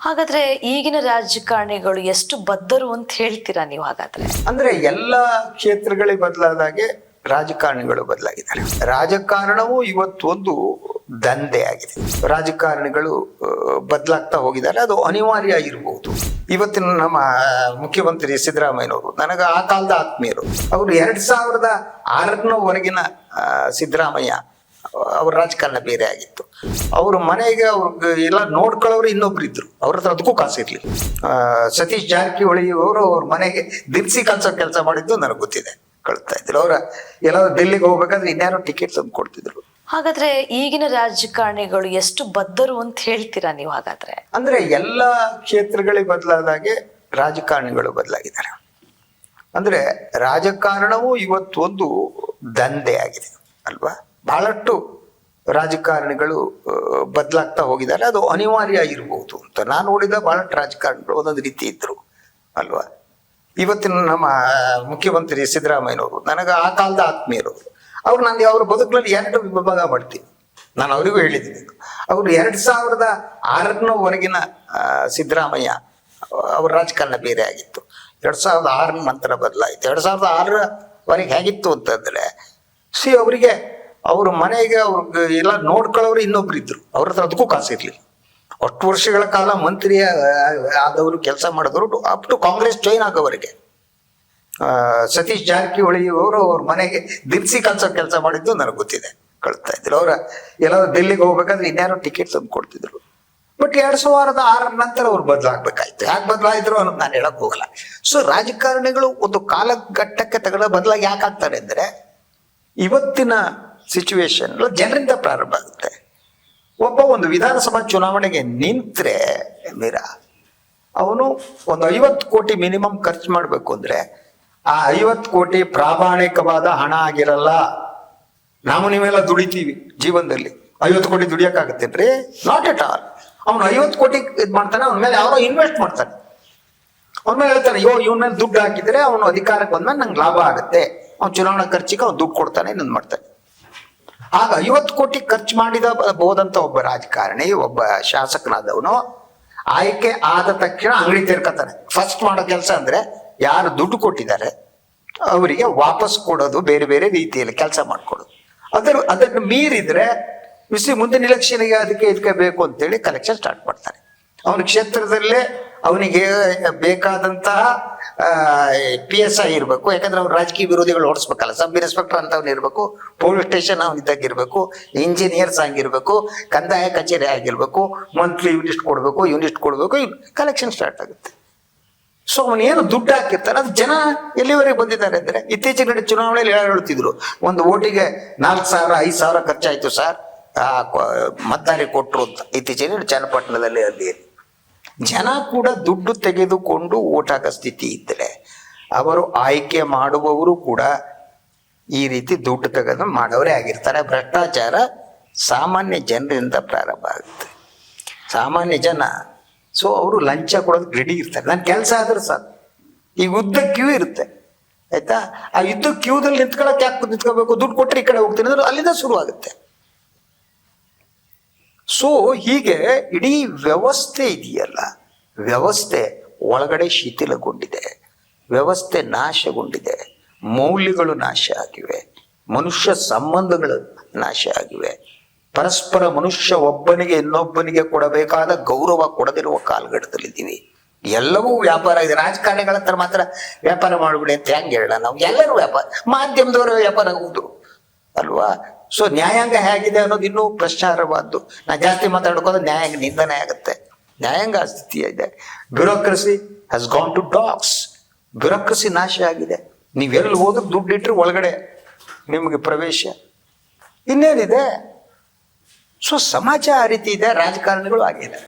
ಹಾಗಾದ್ರೆ ಈಗಿನ ರಾಜಕಾರಣಿಗಳು ಎಷ್ಟು ಬದ್ಧರು ಅಂತ ಹೇಳ್ತೀರಾ ನೀವು? ಹಾಗಾದ್ರೆ ಅಂದ್ರೆ ಎಲ್ಲ ಕ್ಷೇತ್ರಗಳಿಗೆ ಬದಲಾದಾಗೆ ರಾಜಕಾರಣಿಗಳು ಬದಲಾಗಿದ್ದಾರೆ. ರಾಜಕಾರಣವು ಇವತ್ತೊಂದು ದಂಧೆ ಆಗಿದೆ. ರಾಜಕಾರಣಿಗಳು ಬದಲಾಗ್ತಾ ಹೋಗಿದ್ದಾರೆ. ಅದು ಅನಿವಾರ್ಯ ಇರಬಹುದು. ಇವತ್ತಿನ ನಮ್ಮ ಮುಖ್ಯಮಂತ್ರಿ ಸಿದ್ದರಾಮಯ್ಯನವರು ನನಗೆ ಆ ಕಾಲದ ಆತ್ಮೀಯರು. ಅವರು 2006 ಸಿದ್ದರಾಮಯ್ಯ ಅವ್ರ ರಾಜಕಾರಣ ಬೇರೆ ಆಗಿತ್ತು. ಅವ್ರ ಮನೆಗೆ ಅವ್ರಿಗೆ ಎಲ್ಲ ನೋಡ್ಕೊಳ್ಳೋರು ಇನ್ನೊಬ್ರು ಇದ್ರು. ಅವ್ರ ಹತ್ರ ಅದಕ್ಕೂ ಕಾಸಿರ್ಲಿ. ಸತೀಶ್ ಜಾರಕಿಹೊಳಿ ಅವರು ಅವ್ರ ಮನೆಗೆ ದಿನಸಿ ಕೆಲಸ ಮಾಡಿದ್ದು ನನಗೆ ಗೊತ್ತಿದೆ. ಕಳ್ತಾ ಇದ್ರು. ಅವ್ರ ಎಲ್ಲಾದ್ರೂ ಡೆಲ್ಲಿಗೆ ಹೋಗ್ಬೇಕಾದ್ರೆ ಇನ್ಯಾರೋ ಟಿಕೆಟ್ ತಂದು ಕೊಡ್ತಿದ್ರು. ಹಾಗಾದ್ರೆ ಈಗಿನ ರಾಜಕಾರಣಿಗಳು ಎಷ್ಟು ಬದ್ಧರು ಅಂತ ಹೇಳ್ತೀರಾ ನೀವು? ಹಾಗಾದ್ರೆ ಅಂದ್ರೆ ಎಲ್ಲ ಕ್ಷೇತ್ರಗಳಿಗೆ ಬದಲಾದಾಗೆ ರಾಜಕಾರಣಿಗಳು ಬದಲಾಗಿದ್ದಾರೆ. ಅಂದ್ರೆ ರಾಜಕಾರಣವು ಇವತ್ತೊಂದು ದಂಧೆ ಆಗಿದೆ ಅಲ್ವಾ? ಬಹಳಷ್ಟು ರಾಜಕಾರಣಿಗಳು ಬದಲಾಗ್ತಾ ಹೋಗಿದ್ದಾರೆ. ಅದು ಅನಿವಾರ್ಯ ಇರಬಹುದು ಅಂತ ನಾನು ನೋಡಿದ ಬಹಳಷ್ಟು ರಾಜಕಾರಣಿಗಳು ಒಂದೊಂದು ರೀತಿ ಇದ್ರು ಅಲ್ವಾ? ಇವತ್ತಿನ ನಮ್ಮ ಮುಖ್ಯಮಂತ್ರಿ ಸಿದ್ದರಾಮಯ್ಯನವರು ನನಗೆ ಆ ಕಾಲದ ಆತ್ಮೀಯರು. ಅವ್ರು ನಾನು ಅವ್ರ ಬದುಕಲ್ಲಿ 2 ವಿಭಾಗ ಮಾಡ್ತೀನಿ. ನಾನು ಅವರಿಗೂ ಹೇಳಿದ್ದೀನಿ. ಅವರು 2006 ಸಿದ್ದರಾಮಯ್ಯ ಅವ್ರ ರಾಜಕಾರಣ ಬೇರೆ ಆಗಿತ್ತು. 2006 ನಂತರ ಬದಲಾಯಿತು. 2006 ಹೇಗಿತ್ತು ಅಂತಂದ್ರೆ ಅವರಿಗೆ ಅವ್ರ ಮನೆಗೆ ಅವ್ರಿಗೆ ಎಲ್ಲ ನೋಡ್ಕೊಳ್ಳೋರು ಇನ್ನೊಬ್ರು ಇದ್ರು. ಅವ್ರ ಹತ್ರ ಅದಕ್ಕೂ ಕಾಸಿರ್ಲಿ. ಅಷ್ಟು ವರ್ಷಗಳ ಕಾಲ ಮಂತ್ರಿ ಆದವರು, ಕೆಲಸ ಮಾಡಿದವರು, ಅಪ್ ಟು ಕಾಂಗ್ರೆಸ್ ಜಾಯಿನ್ ಆಗೋವರೆಗೆ ಸತೀಶ್ ಜಾರಕಿಹೊಳಿ ಅವರು ಅವ್ರ ಮನೆಗೆ ದಿನಸಿ ಕೆಲಸ ಮಾಡಿದ್ದು ನನಗೆ ಗೊತ್ತಿದೆ. ಕಳ್ತಾ ಇದ್ರು. ಅವ್ರ ಎಲ್ಲಾದ್ರೂ ಡೆಲ್ಲಿಗೆ ಹೋಗ್ಬೇಕಾದ್ರೆ ಇನ್ಯಾರೋ ಟಿಕೆಟ್ ತಂದು ಕೊಡ್ತಿದ್ರು. ಬಟ್ 2006 ನಂತರ ಅವ್ರು ಬದಲಾಗ್ಬೇಕಾಯ್ತು. ಯಾಕೆ ಬದಲಾಯಿದ್ರು ಅನ್ನೋದು ನಾನು ಹೇಳಕ್ ಹೋಗಲ್ಲ. ಸೊ ರಾಜಕಾರಣಿಗಳು ಒಂದು ಕಾಲಘಟ್ಟಕ್ಕೆ ತಗೊಂಡ ಬದಲಾಗಿ ಯಾಕೆ ಆಗ್ತಾರೆ ಅಂದ್ರೆ ಇವತ್ತಿನ ಸಿಚುವೇಶನ್ ಜನರಿಂದ ಪ್ರಾರಂಭ ಆಗುತ್ತೆ. ಒಂದು ವಿಧಾನಸಭಾ ಚುನಾವಣೆಗೆ ನಿಂತ್ರೆ ಮೀರಾ ಅವನು ಒಂದು 50 ಕೋಟಿ ಮಿನಿಮಮ್ ಖರ್ಚು ಮಾಡಬೇಕು ಅಂದ್ರೆ ಆ 50 ಕೋಟಿ ಪ್ರಾಮಾಣಿಕವಾದ ಹಣ ಆಗಿರಲ್ಲ. ನಾವು ನೀವೆಲ್ಲ ದುಡಿತೀವಿ ಜೀವನದಲ್ಲಿ. 50 ಕೋಟಿ ದುಡಿಯಕ್ಕಾಗತ್ತೇನ್ರಿ? Not at all. ಅವನು 50 ಕೋಟಿ ಇದ್ ಮಾಡ್ತಾನೆ. ಅವನ ಮೇಲೆ ಯಾರೋ ಇನ್ವೆಸ್ಟ್ ಮಾಡ್ತಾನೆ. ಅವನ ಮೇಲೆ ಹೇಳ್ತಾನೆ, ಇವನ ಮೇಲೆ ದುಡ್ಡು ಹಾಕಿದ್ರೆ ಅವನು ಅಧಿಕಾರಕ್ಕೆ ಬಂದ್ಮೇಲೆ ನಂಗೆ ಲಾಭ ಆಗುತ್ತೆ. ಅವ್ನು ಚುನಾವಣಾ ಖರ್ಚಿಗೆ ಅವ್ನು ದುಡ್ಡು ಕೊಡ್ತಾನೆ, ಇನ್ನೊಂದು ಮಾಡ್ತಾನೆ. ಆಗ 50 ಕೋಟಿ ಖರ್ಚು ಬೋದಂತ ಒಬ್ಬ ರಾಜಕಾರಣಿ, ಒಬ್ಬ ಶಾಸಕನಾದವನು ಆಯ್ಕೆ ಆದ ತಕ್ಷಣ ಅಂಗಡಿ ತೆರ್ಕೊತಾನೆ. ಫಸ್ಟ್ ಮಾಡೋ ಕೆಲಸ ಅಂದ್ರೆ ಯಾರು ದುಡ್ಡು ಕೊಟ್ಟಿದ್ದಾರೆ ಅವರಿಗೆ ವಾಪಸ್ ಕೊಡೋದು, ಬೇರೆ ಬೇರೆ ರೀತಿಯಲ್ಲಿ ಕೆಲಸ ಮಾಡ್ಕೊಡೋದು. ಅದನ್ನು ಮೀರಿದ್ರೆ ಮುಂದಿನ ಇಲೆಕ್ಷನ್ಗೆ ಇದಕ್ಕೆ ಬೇಕು ಅಂತೇಳಿ ಕಲೆಕ್ಷನ್ ಸ್ಟಾರ್ಟ್ ಮಾಡ್ತಾನೆ. ಅವನ ಕ್ಷೇತ್ರದಲ್ಲೇ ಅವನಿಗೆ ಬೇಕಾದಂತಹ PSI ಇರಬೇಕು. ಯಾಕಂದ್ರೆ ಅವ್ರು ರಾಜಕೀಯ ವಿರೋಧಿಗಳು ಓಡಿಸ್ಬೇಕಲ್ಲ. ಸಬ್ ಇನ್ಸ್ಪೆಕ್ಟರ್ ಅಂತವ್ನು ಇರಬೇಕು, ಪೊಲೀಸ್ ಸ್ಟೇಷನ್ ಅವನಿದ್ದಾಗಿರ್ಬೇಕು, ಇಂಜಿನಿಯರ್ಸ್ ಆಗಿರ್ಬೇಕು, ಕಂದಾಯ ಕಚೇರಿ ಆಗಿರ್ಬೇಕು, ಮಂತ್ಲಿ ಯೂನಿಟ್ ಕೊಡ್ಬೇಕು, ಕಲೆಕ್ಷನ್ ಸ್ಟಾರ್ಟ್ ಆಗುತ್ತೆ. ಸೊ ಅವನೇನು ದುಡ್ಡು ಹಾಕಿರ್ತಾನೆ ಅದು ಜನ ಎಲ್ಲಿವರೆಗೆ ಬಂದಿದ್ದಾರೆ ಅಂದ್ರೆ ಇತ್ತೀಚಿನ ಚುನಾವಣೆಯಲ್ಲಿ ಹೇಳ್ತಿದ್ರು, ಒಂದು ಓಟಿಗೆ 4,000 5,000 ಖರ್ಚಾಯ್ತು ಸರ್, ಮತದಾರರಿಗೆ ಕೊಟ್ರು ಅಂತ. ಇತ್ತೀಚಿನ ಚನ್ನಪಟ್ಟಣದಲ್ಲಿ ಅಲ್ಲಿ ಜನ ಕೂಡ ದುಡ್ಡು ತೆಗೆದುಕೊಂಡು ಓಟ್ ಹಾಕೋ ಸ್ಥಿತಿ ಇದ್ದರೆ ಅವರು ಆಯ್ಕೆ ಮಾಡುವವರು ಕೂಡ ಈ ರೀತಿ ದುಡ್ಡು ತೆಗೆದು ಮಾಡೋರೇ ಆಗಿರ್ತಾರೆ. ಭ್ರಷ್ಟಾಚಾರ ಸಾಮಾನ್ಯ ಜನರಿಂದ ಪ್ರಾರಂಭ ಆಗುತ್ತೆ. ಸಾಮಾನ್ಯ ಜನ ಸೊ ಅವರು ಲಂಚ ಕೊಡೋದಕ್ಕೆ ರೆಡಿ ಇರ್ತಾರೆ. ನನ್ನ ಕೆಲಸ ಆದ್ರೆ ಸಾಕು. ಈಗ ಉದ್ದ ಕ್ಯೂ ಇರುತ್ತೆ ಆಯ್ತಾ? ಆ ಯುದ್ಧ ಕ್ಯೂದಲ್ಲಿ ನಿಂತ್ಕೊಳಕ್ಕೆ ಯಾಕೆ ನಿಂತ್ಕೋಬೇಕು? ದುಡ್ಡು ಕೊಟ್ಟರೆ ಈ ಕಡೆ ಹೋಗ್ತೀನಿ ಅಂದ್ರೆ ಅಲ್ಲಿಂದ ಶುರು ಆಗುತ್ತೆ. ಸೊ ಹೀಗೆ ಇಡೀ ವ್ಯವಸ್ಥೆ ಇದೆಯಲ್ಲ, ವ್ಯವಸ್ಥೆ ಒಳಗಡೆ ಶಿಥಿಲಗೊಂಡಿದೆ, ವ್ಯವಸ್ಥೆ ನಾಶಗೊಂಡಿದೆ, ಮೌಲ್ಯಗಳು ನಾಶ ಆಗಿವೆ, ಮನುಷ್ಯ ಸಂಬಂಧಗಳು ನಾಶ ಆಗಿವೆ, ಪರಸ್ಪರ ಮನುಷ್ಯ ಒಬ್ಬನಿಗೆ ಇನ್ನೊಬ್ಬನಿಗೆ ಕೊಡಬೇಕಾದ ಗೌರವ ಕೊಡದಿರುವ ಕಾಲಘಟ್ಟದಲ್ಲಿದ್ದೀವಿ. ಎಲ್ಲವೂ ವ್ಯಾಪಾರ ಇದೆ. ರಾಜಕಾರಣಿಗಳ ಹತ್ರ ಮಾತ್ರ ವ್ಯಾಪಾರ ಮಾಡ್ಬಿಡಿ ಅಂತ ಹೆಂಗೆ ಹೇಳೋಣ? ನಾವು ಎಲ್ಲರೂ ವ್ಯಾಪಾರ, ಮಾಧ್ಯಮದವರ ವ್ಯಾಪಾರ ಆಗುವುದು ಅಲ್ವಾ? ಸೊ ನ್ಯಾಯಾಂಗ ಹೇಗಿದೆ ಅನ್ನೋದು ಇನ್ನೂ ಪ್ರಶ್ನಾರ್ಹವಾದ್ದು. ನಾ ಜಾಸ್ತಿ ಮಾತಾಡ್ಕೋದ್ರೆ ನ್ಯಾಯಾಂಗ ನಿಂದನೆ ಆಗುತ್ತೆ. ನ್ಯಾಯಾಂಗ ಸ್ಥಿತಿ ಇದೆ. Bureaucracy has gone to dogs. Bureaucracy ನಾಶ ಆಗಿದೆ. ನೀವೆಲ್ಲಿ ಹೋದ್ರೆ ದುಡ್ಡಿಟ್ರೆ ಒಳಗಡೆ ನಿಮಗೆ ಪ್ರವೇಶ ಇನ್ನೇನಿದೆ? ಸೊ ಸಮಾಜ ಆ ರೀತಿ ಇದೆ, ರಾಜಕಾರಣಿಗಳು ಆಗಿದೆ.